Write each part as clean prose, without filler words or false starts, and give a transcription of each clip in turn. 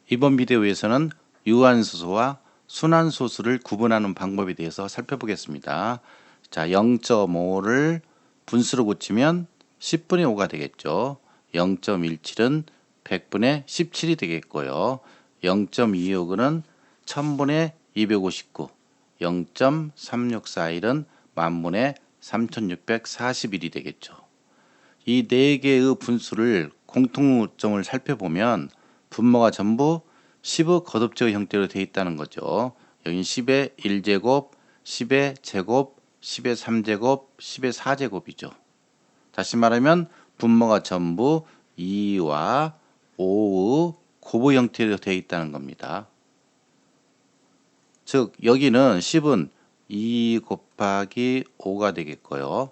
이번 비디오에서는 유한소수와 순환소수를 구분하는 방법에 대해서 살펴보겠습니다. 자, 0.5를 분수로 고치면 10분의 5가 되겠죠. 0.17은 100분의 17이 되겠고요. 0.259는 1000분의 259, 0.3641은 만분의 3641이 되겠죠. 이 네 개의 분수를 공통점을 살펴보면 분모가 전부 10의 거듭제의 형태로 되어 있다는 거죠. 여기 10의 1제곱, 10의 제곱, 10의 3제곱, 10의 4제곱이죠. 다시 말하면 분모가 전부 2와 5의 곱의 형태로 되어 있다는 겁니다. 즉 여기는 10은 2 곱하기 5가 되겠고요.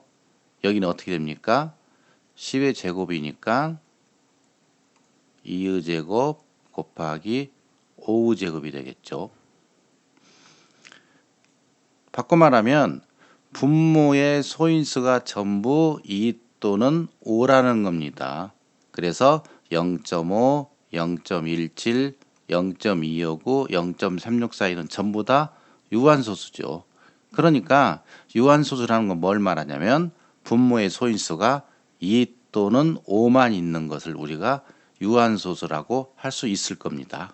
여기는 어떻게 됩니까? 10의 제곱이니까 2의 제곱 곱하기 5의 제곱이 되겠죠. 바꿔 말하면 분모의 소인수가 전부 2 또는 5라는 겁니다. 그래서 0.5, 0.17, 0.259, 0.364는 전부 다 유한소수죠. 그러니까 유한소수라는 건 뭘 말하냐면 분모의 소인수가 2 또는 5만 있는 것을 우리가 유한소수라고 할 수 있을 겁니다.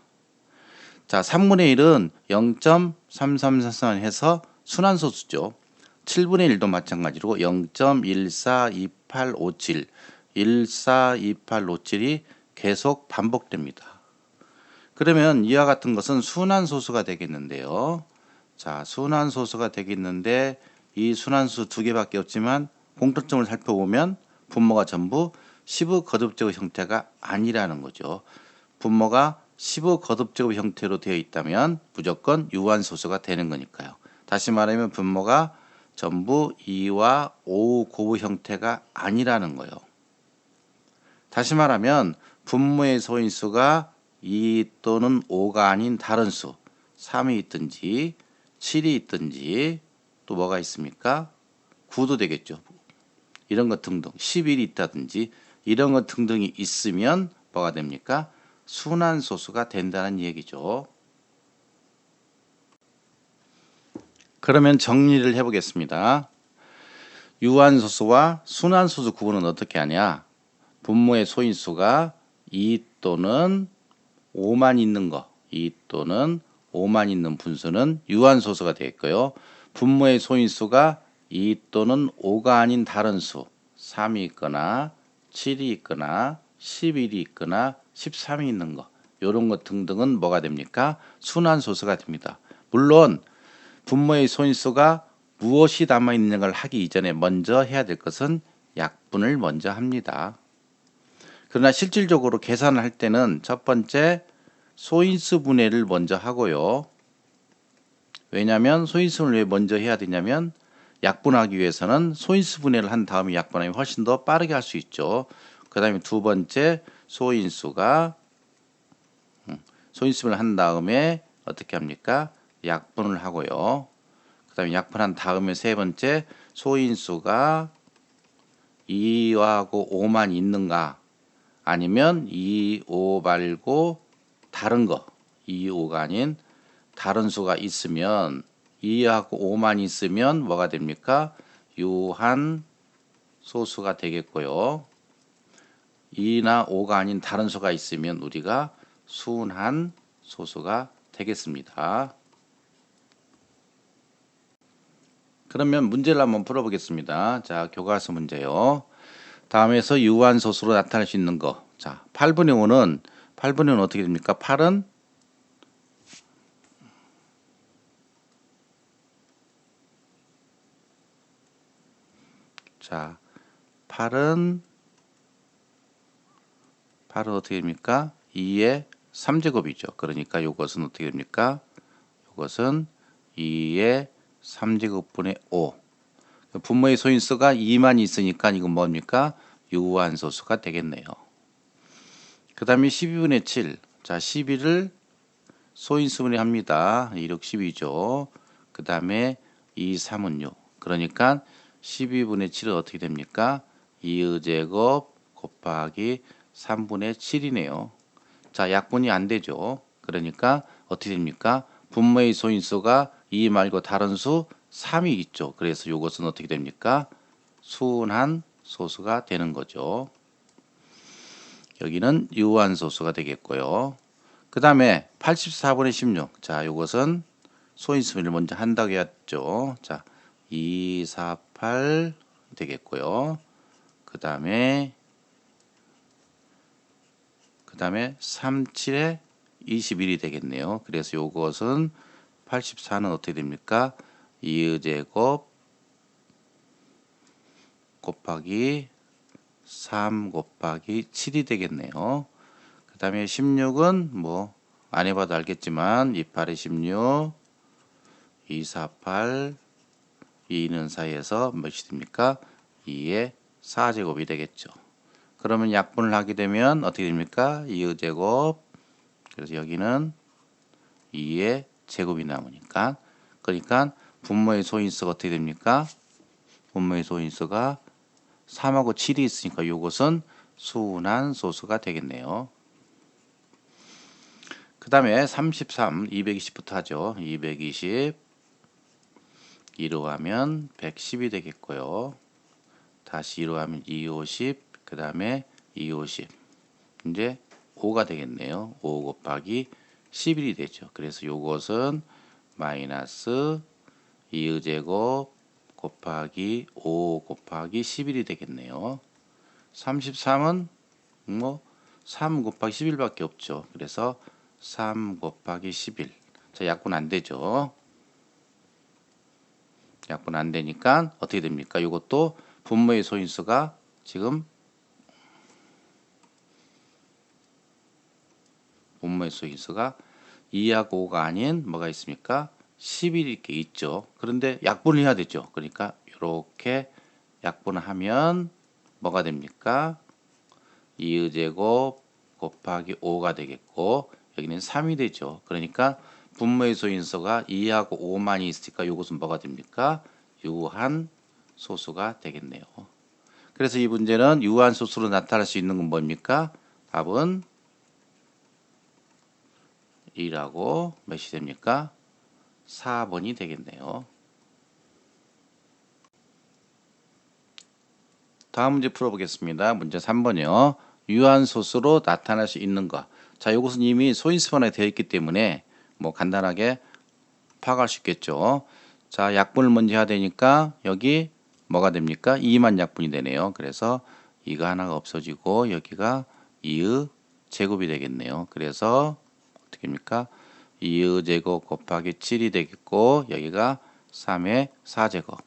자, 3분의 1은 0.3333 해서 순환소수죠. 7분의 1도 마찬가지로 0.142857, 142857이 계속 반복됩니다. 그러면 이와 같은 것은 순환소수가 되겠는데요. 자, 순환소수가 되겠는데 이 순환수 두 개밖에 없지만 공통점을 살펴보면 분모가 전부 10의 거듭제곱 형태가 아니라는 거죠. 분모가 10의 거듭제곱 형태로 되어 있다면 무조건 유한소수가 되는 거니까요. 다시 말하면 분모가 전부 2와 5 곱의 형태가 아니라는 거예요. 다시 말하면 분모의 소인수가 2 또는 5가 아닌 다른 수 3이 있든지 7이 있든지 또 뭐가 있습니까? 9도 되겠죠. 이런 것 등등 11이 있다든지 이런 것 등등이 있으면 뭐가 됩니까? 순환소수가 된다는 얘기죠. 그러면 정리를 해보겠습니다. 유한소수와 순환소수 구분은 어떻게 하냐? 분모의 소인수가 2 또는 5만 있는 거, 2 또는 5만 있는 분수는 유한소수가 되겠고요. 분모의 소인수가 2 또는 5가 아닌 다른 수, 3이 있거나 7이 있거나 11이 있거나 13이 있는 거, 이런 것 등등은 뭐가 됩니까? 순환소수가 됩니다. 물론 분모의 소인수가 무엇이 남아있는 걸 하기 이전에 먼저 해야 될 것은 약분을 먼저 합니다. 그러나 실질적으로 계산을 할 때는 첫 번째 소인수 분해를 먼저 하고요. 왜냐하면 소인수분해를 왜 먼저 해야 되냐면 약분하기 위해서는 소인수 분해를 한 다음에 약분하면 훨씬 더 빠르게 할 수 있죠. 그 다음에 두 번째 소인수분해를 한 다음에 어떻게 합니까? 약분을 하고요. 그 다음에 약분한 다음에 세 번째 소인수가 2하고 5만 있는가 아니면 2, 5 말고 다른 거 2, 5가 아닌 다른 수가 있으면 2하고 5만 있으면 뭐가 됩니까? 유한 소수가 되겠고요. 2나 5가 아닌 다른 수가 있으면 우리가 순한 소수가 되겠습니다. 그러면 문제를 한번 풀어보겠습니다. 자, 교과서 문제요. 다음에서 유한소수로 나타낼 수 있는 거. 자, 8분의 5는 어떻게 됩니까? 8은 자, 8은 어떻게 됩니까? 2의 3제곱이죠. 그러니까 이것은 어떻게 됩니까? 이것은 2의 3제곱분의 5. 분모의 소인수가 2만 있으니까 이건 뭡니까? 유한소수가 되겠네요. 그 다음에 12분의 7. 자, 12를 소인수분해 합니다. 2, 6, 12죠. 그 다음에 2, 3은 6. 그러니까 12분의 7은 어떻게 됩니까? 2의 제곱 곱하기 3분의 7이네요. 자, 약분이 안 되죠. 그러니까 어떻게 됩니까? 분모의 소인수가 2 말고 다른 수 3이 있죠. 그래서 이것은 어떻게 됩니까? 순한 소수가 되는 거죠. 여기는 유한 소수가 되겠고요. 그 다음에 84분의 16. 자, 이것은 소인수분해를 먼저 한다고 했죠. 자, 2, 4, 8 되겠고요. 그 다음에 3, 7에 21이 되겠네요. 그래서 이것은 84는 어떻게 됩니까? 2의 제곱 곱하기 3 곱하기 7이 되겠네요. 그 다음에 16은 뭐 안 해봐도 알겠지만 2, 8에 16, 2, 4, 8, 2는 사이에서 몇이 됩니까? 2의 4제곱이 되겠죠. 그러면 약분을 하게 되면 어떻게 됩니까? 2의 제곱, 그래서 여기는 2의 제곱이 나오니까, 그러니까 분모의 소인수가 어떻게 됩니까? 분모의 소인수가 3하고 7이 있으니까 이것은 순한 소수가 되겠네요. 그 다음에 33, 220부터 하죠. 220, 2로 하면 110이 되겠고요. 다시 2로 하면 250, 그 다음에 250. 이제 5가 되겠네요. 5 곱하기 11이 되죠. 그래서 이것은 마이너스 2의 제곱 곱하기 5 곱하기 11이 되겠네요. 33은 뭐 3 곱하기 11밖에 없죠. 그래서 3 곱하기 11. 자, 약분 안 되죠. 약분 안 되니까 어떻게 됩니까? 이것도 분모의 소인수가 지금 분모의 소인수가 2하고 5가 아닌 뭐가 있습니까? 11이 이렇게 있죠. 그런데 약분을 해야 되죠. 그러니까 이렇게 약분을 하면 뭐가 됩니까? 2의 제곱 곱하기 5가 되겠고 여기는 3이 되죠. 그러니까 분모의 소인수가 2하고 5만이 있으니까 이것은 뭐가 됩니까? 유한 소수가 되겠네요. 그래서 이 문제는 유한 소수로 나타날 수 있는 건 뭡니까? 답은 2라고 몇이 됩니까? 4번이 되겠네요. 다음 문제 풀어보겠습니다. 문제 3번이요. 유한 소수로 나타날 수 있는 것. 자, 이것은 이미 소인수분해 되어 있기 때문에 뭐 간단하게 파악할 수 있겠죠. 자, 약분을 먼저 해야 되니까 여기 뭐가 됩니까? 2만 약분이 되네요. 그래서 2가 하나가 없어지고 여기가 2의 제곱이 되겠네요. 그래서 어떻게 됩니까? 2의 제곱 곱하기 7이 되겠고 여기가 3의 4제곱.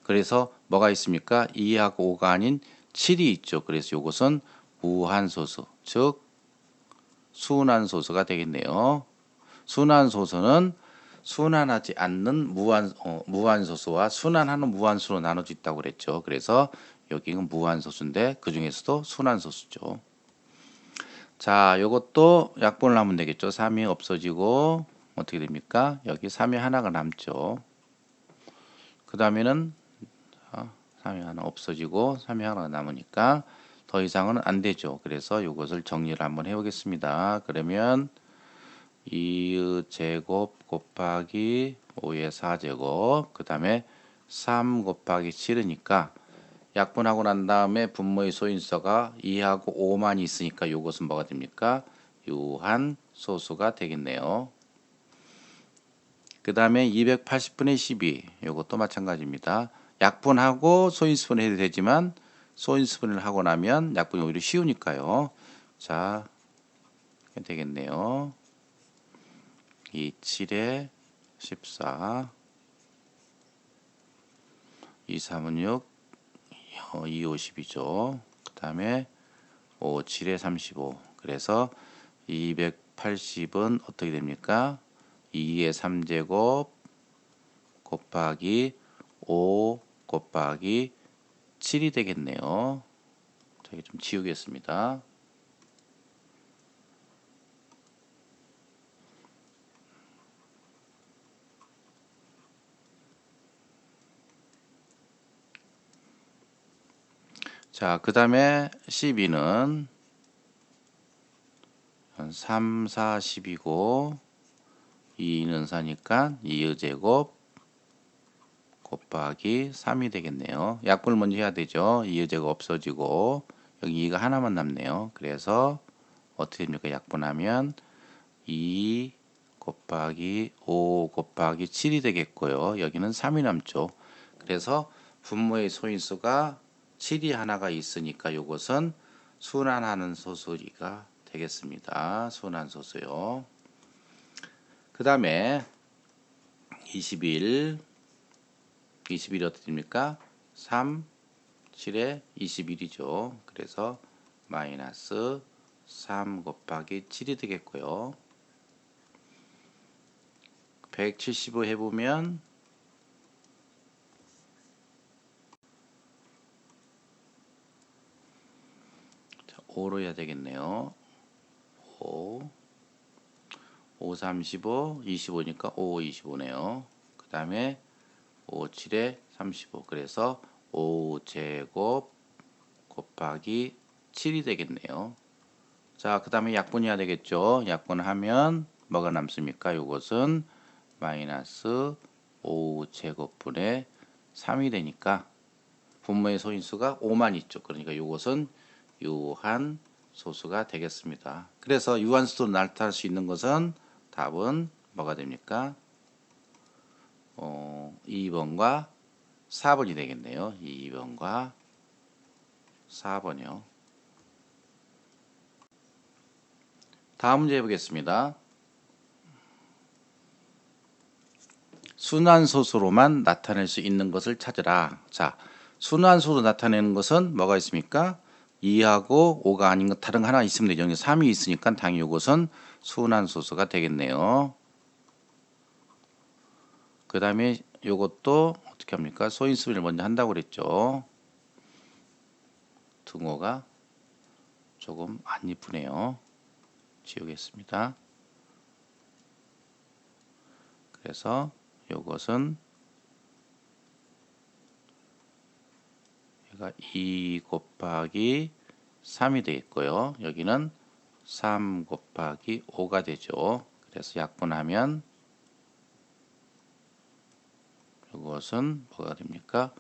그래서 뭐가 있습니까? 2하고 5가 아닌 7이 있죠. 그래서 이것은 무한소수, 즉 순한소수가 되겠네요. 순한소수는 순환하지 않는 무한소수와 순환하는 무한수로 나눠져 있다고 그랬죠. 그래서 여기는 무한소수인데 그 중에서도 순환소수죠. 자, 요것도 약분을 하면 되겠죠. 3이 없어지고 어떻게 됩니까? 여기 3이 하나가 남죠. 그 다음에는 3이 하나 없어지고 3이 하나 남으니까 더 이상은 안 되죠. 그래서 이것을 정리를 한번 해보겠습니다. 그러면 2의 제곱 곱하기 5의 4제곱 그 다음에 3 곱하기 7이니까 약분하고 난 다음에 분모의 소인수가 2하고 5만 있으니까 이것은 뭐가 됩니까? 유한 소수가 되겠네요. 그 다음에 280분의 12 이것도 마찬가지입니다. 약분하고 소인수분해 해도 되지만 소인수분해를 하고 나면 약분이 오히려 쉬우니까요. 자, 되겠네요. 2, 7에 14 2, 3은 6 2, 50이죠. 그 다음에 5, 7에 35 그래서 280은 어떻게 됩니까? 2의 3제곱 곱하기 5 곱하기 7이 되겠네요. 저기 좀 지우겠습니다. 자, 그 다음에 12는 3, 4, 10이고 2는 4니까 2의 제곱 곱하기 3이 되겠네요. 약분을 먼저 해야 되죠. 2의 제곱 없어지고 여기 2가 하나만 남네요. 그래서 어떻게 됩니까? 약분하면 2 곱하기 5 곱하기 7이 되겠고요. 여기는 3이 남죠. 그래서 분모의 소인수가 7이 하나가 있으니까 이것은 순환하는 소수가 되겠습니다. 순환소수요. 그 다음에 21 어떻게 됩니까? 3, 7에 21이죠. 그래서 마이너스 3 곱하기 7이 되겠고요. 175 해보면 5로 해야 되겠네요. 5, 5, 35, 25니까 5, 25네요. 그 다음에 5, 7에 35. 그래서 5 제곱 곱하기 7이 되겠네요. 자, 그 다음에 약분해야 되겠죠. 약분하면 뭐가 남습니까? 이것은 마이너스 5 제곱분의 3이 되니까 분모의 소인수가 5만 있죠. 그러니까 이것은 유한 소수가 되겠습니다. 그래서 유한수로 나타날 수 있는 것은 답은 뭐가 됩니까? 2번과 4번이 되겠네요. 2번과 4번이요. 다음 문제 해보겠습니다. 순환소수로만 나타낼 수 있는 것을 찾으라. 자, 순환소수로 나타내는 것은 뭐가 있습니까? 2하고 5가 아닌 것 다른 거 하나 있으면 되죠. 3이 있으니까 당연히 이것은 순환소수가 되겠네요. 그 다음에 이것도 어떻게 합니까? 소인수를 먼저 한다고 그랬죠. 등호가 조금 안 이쁘네요. 지우겠습니다. 그래서 이것은 얘가 2 곱하기 3이 되겠고요. 여기는 3 곱하기 5가 되죠. 그래서 약분하면 이것은 뭐가 됩니까?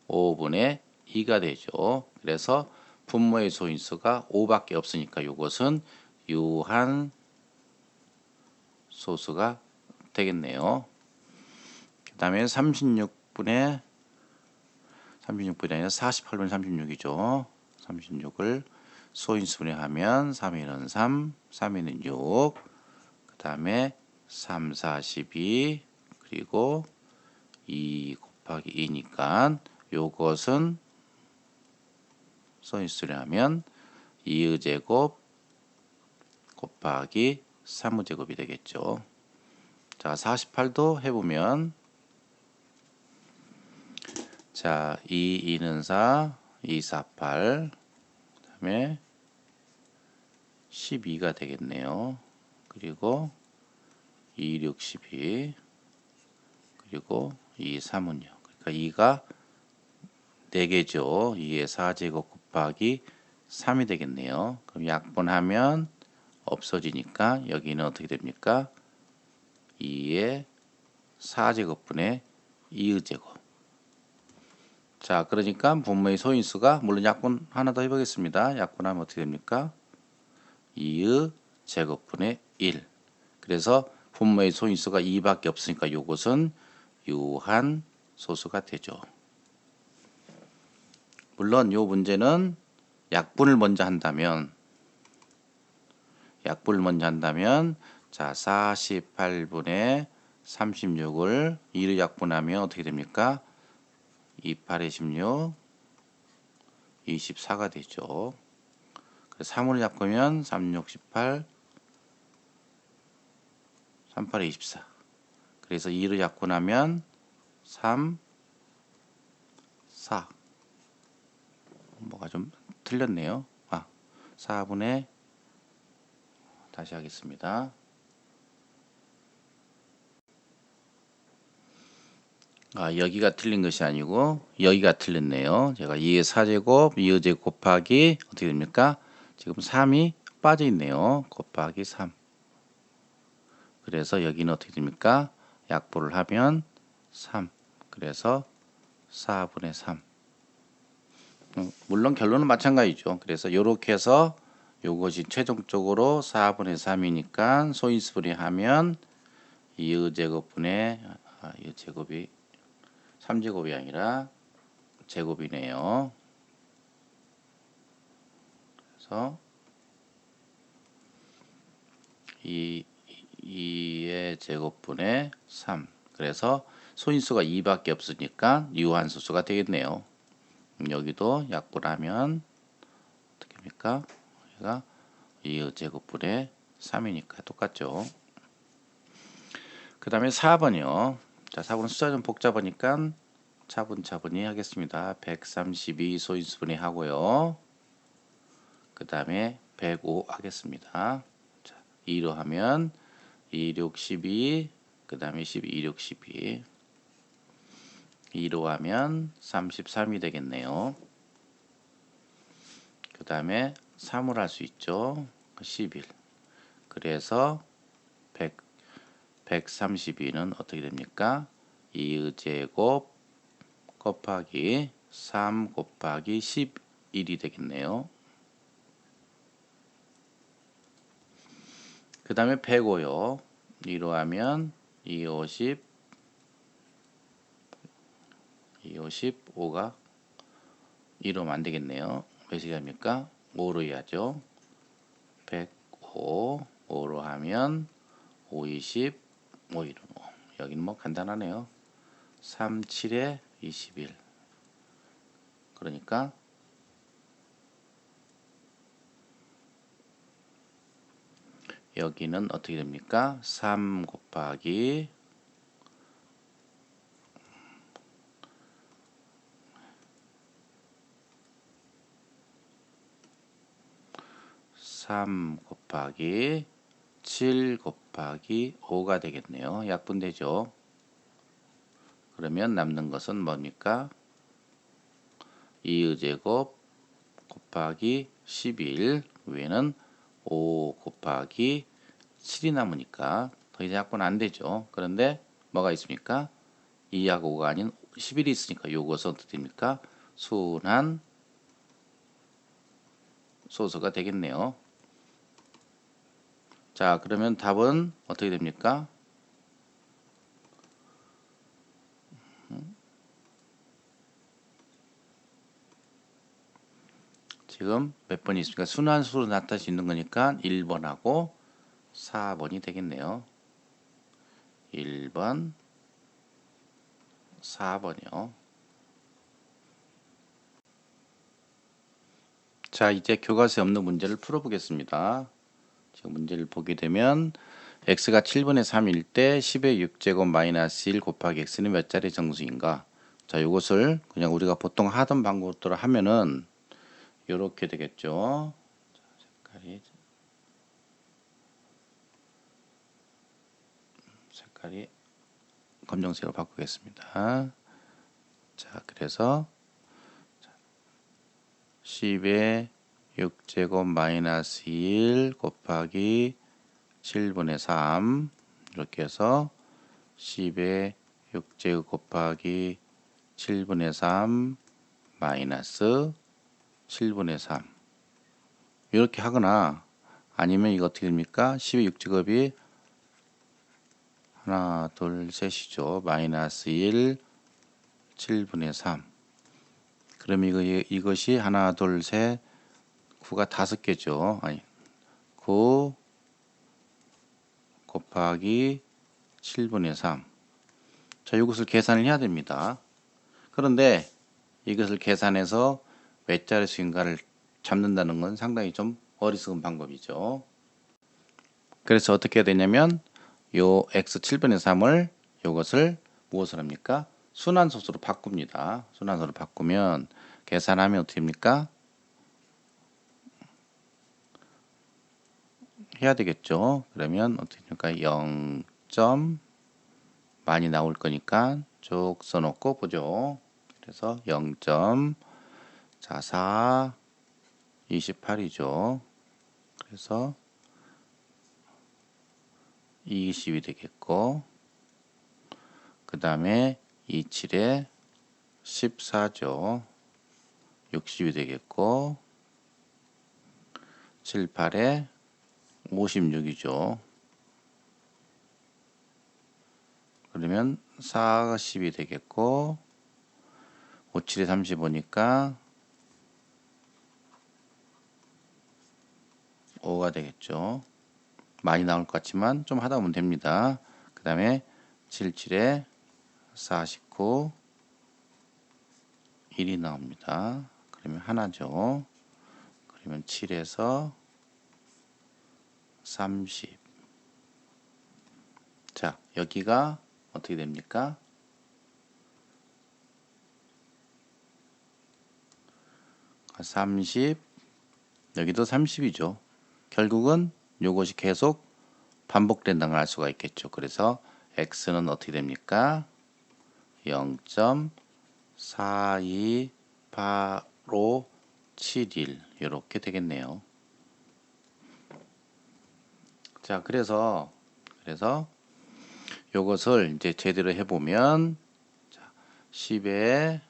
5분의 2가 되죠. 그래서 분모의 소인수가 5밖에 없으니까 이것은 유한 소수가 되겠네요. 그 다음에 36분의 아니라 48분의 36이죠. 36을 소인수분해하면 3, 1은 3, 3, 2는 6, 그 다음에 3, 4, 12, 그리고 2 곱하기 2니까 요것은 소인수분해하면 2의 제곱 곱하기 3의 제곱이 되겠죠. 자, 48도 해보면 자, 2, 2는 4, 2, 4, 8, 그 다음에 12가 되겠네요. 그리고 2, 6, 12, 그리고 2, 3은요. 그러니까 2가 4개죠. 2의 4제곱 곱하기 3이 되겠네요. 그럼 약분하면 없어지니까 여기는 어떻게 됩니까? 2의 4제곱분의 2의 제곱. 자, 그러니까 분모의 소인수가 물론 약분 하나 더 해보겠습니다. 약분하면 어떻게 됩니까? 2의 제곱분의 1. 그래서 분모의 소인수가 2밖에 없으니까 이것은 유한 소수가 되죠. 물론 이 문제는 약분을 먼저 한다면 자, 48분의 36을 2를 약분하면 어떻게 됩니까? 2, 8에 16, 24가 되죠. 3으로 약분하면 3, 6, 18, 3, 8에 24. 그래서 2를 약분하면 3, 4. 뭐가 좀 틀렸네요. 4분의 다시 하겠습니다. 여기가 틀린 것이 아니고 여기가 틀렸네요. 제가 2의 4제곱, 2의 제곱 곱하기 어떻게 됩니까? 지금 3이 빠져 있네요. 곱하기 3. 그래서 여기는 어떻게 됩니까? 약분을 하면 3. 그래서 4분의 3. 물론 결론은 마찬가지죠. 그래서 이렇게 해서 요것이 최종적으로 4분의 3이니까 소인수분해 하면 이의 제곱이 3제곱이 아니라 제곱이네요. 그래서 2의 제곱분의 3. 그래서 소인수가 2밖에 없으니까 유한소수가 되겠네요. 여기도 약분하면 어떻게 됩니까? 여기가 2의 제곱분의 3이니까 똑같죠. 그 다음에 4번이요. 자, 4번은 숫자 좀 복잡하니까 차분차분히 하겠습니다. 132 소인수분해 하고요. 그 다음에 105 하겠습니다. 자, 2로 하면 2, 6, 12, 그 다음에 12, 2, 6, 12. 2로 하면 33이 되겠네요. 그 다음에 3을 할 수 있죠. 11. 그래서 132는 어떻게 됩니까? 2의 제곱 곱하기 3 곱하기 11이 되겠네요. 그 다음에 105요. 2로 하면 250, 255가 2로 하면 안 되겠네요. 몇이 됩니까? 5로 해야죠. 105, 5로 하면 520, 515. 여기는 뭐 간단하네요. 3, 7에 21. 그러니까 여기는 어떻게 됩니까? 3 곱하기 3 곱하기 7 곱하기 5가 되겠네요. 약분되죠. 그러면 남는 것은 뭡니까? 2의 제곱 곱하기 11 위에는 5 곱하기 7이 남으니까 더 이상 약분 안 되죠. 그런데 뭐가 있습니까? 2하고 5가 아닌 11이 있으니까 요것은 어떻게 됩니까? 순한 소수가 되겠네요. 자, 그러면 답은 어떻게 됩니까? 지금 몇 번이 있습니까? 순환수로 나타낼 수 있는 거니까 1번하고 4번이 되겠네요. 1번, 4번이요. 자, 이제 교과서에 없는 문제를 풀어보겠습니다. 지금 문제를 보게 되면 x가 7분의 3일 때 10의 6제곱 마이너스 1 곱하기 x는 몇 자리 정수인가? 자, 이것을 그냥 우리가 보통 하던 방법대로 하면은 이렇게 되겠죠. 자, 색깔이 검정색으로 바꾸겠습니다. 자, 그래서 10의 6제곱 마이너스 1 곱하기 7분의 3 이렇게 해서 10의 6제곱 곱하기 7분의 3 마이너스 7분의 3 이렇게 하거나 아니면 이거 어떻게 됩니까? 10의 6제곱이 하나 둘 셋이죠. 마이너스 1 7분의 3 그럼 이것이 하나 둘 셋 9가 5개죠. 아니 9 곱하기 7분의 3 자, 이것을 계산을 해야 됩니다. 그런데 이것을 계산해서 몇 자리 수인가를 잡는다는 건 상당히 좀 어리석은 방법이죠. 그래서 어떻게 해야 되냐면 요 x 7분의 3을 요것을 무엇을 합니까? 순환소수로 바꿉니다. 순환소수로 바꾸면 계산하면 어떻게 됩니까? 해야 되겠죠. 그러면 어떻게 됩니까? 0점 많이 나올 거니까 쭉 써놓고 보죠. 그래서 0점 자 4 28이죠. 그래서 20이 되겠고, 그 다음에 27에 14죠. 60이 되겠고, 7, 8에 56이죠. 그러면 40이 되겠고, 5, 7에 35니까 5가 되겠죠. 많이 나올 것 같지만 좀 하다 보면 됩니다. 그 다음에 7, 7에 49, 1이 나옵니다. 그러면 하나죠. 그러면 7에서 30. 자, 여기가 어떻게 됩니까? 아, 30, 여기도 30이죠. 결국은 이것이 계속 반복된다는 걸 알 수가 있겠죠. 그래서 x는 어떻게 됩니까? 0.428571 이렇게 되겠네요. 자, 그래서 요것을 이제 제대로 해보면, 자, 10의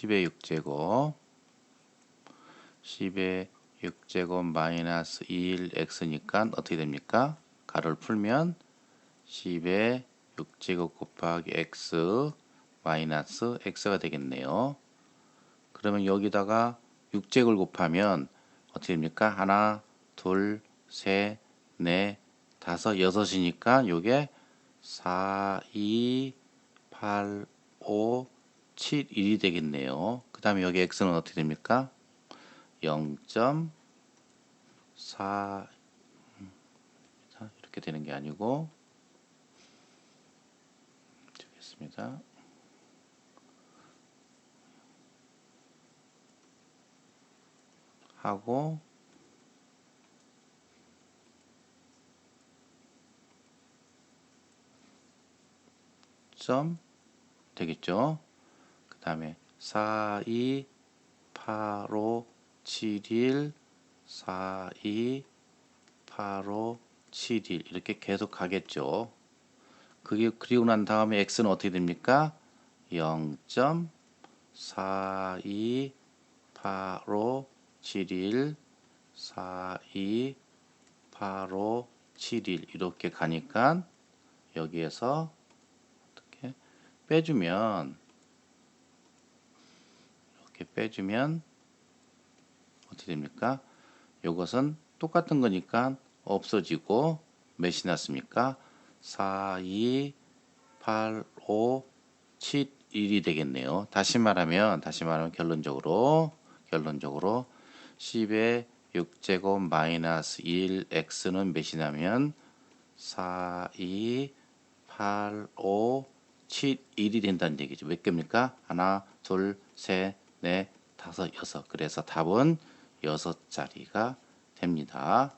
6제곱 10의 6제곱 마이너스 1x니까 어떻게 됩니까? 가로를 풀면 10의 6제곱 곱하기 x 마이너스 x가 되겠네요. 그러면 여기다가 6제곱을 곱하면 어떻게 됩니까? 하나, 둘, 셋, 넷, 다섯, 여섯이니까 요게 4, 2, 8, 5, 7, 1이 되겠네요. 그 다음에 여기 x는 어떻게 됩니까? 0.4 이렇게 되는 게 아니고 되겠습니다. 하고 점 되겠죠. 그 다음에 4, 2, 8, 5, 7, 1, 4, 2, 8, 5, 7, 1 이렇게 계속 가겠죠. 그리고 난 다음에 x는 어떻게 됩니까? 0.4285 71 42 85 71 이렇게 가니까 여기에서 어떻게 빼주면 이렇게 빼주면 어떻게 됩니까? 이것은 똑같은 거니까 없어지고 몇이 났습니까? 4, 2, 8, 5, 7, 1이 되겠네요. 다시 말하면 결론적으로 10의 6제곱 마이너스 1x는 몇이 나면 4, 2, 8, 5, 7, 1이 된다는 얘기죠. 몇 개입니까? 하나, 둘, 셋, 넷, 다섯, 여섯. 그래서 답은 6자리가 됩니다.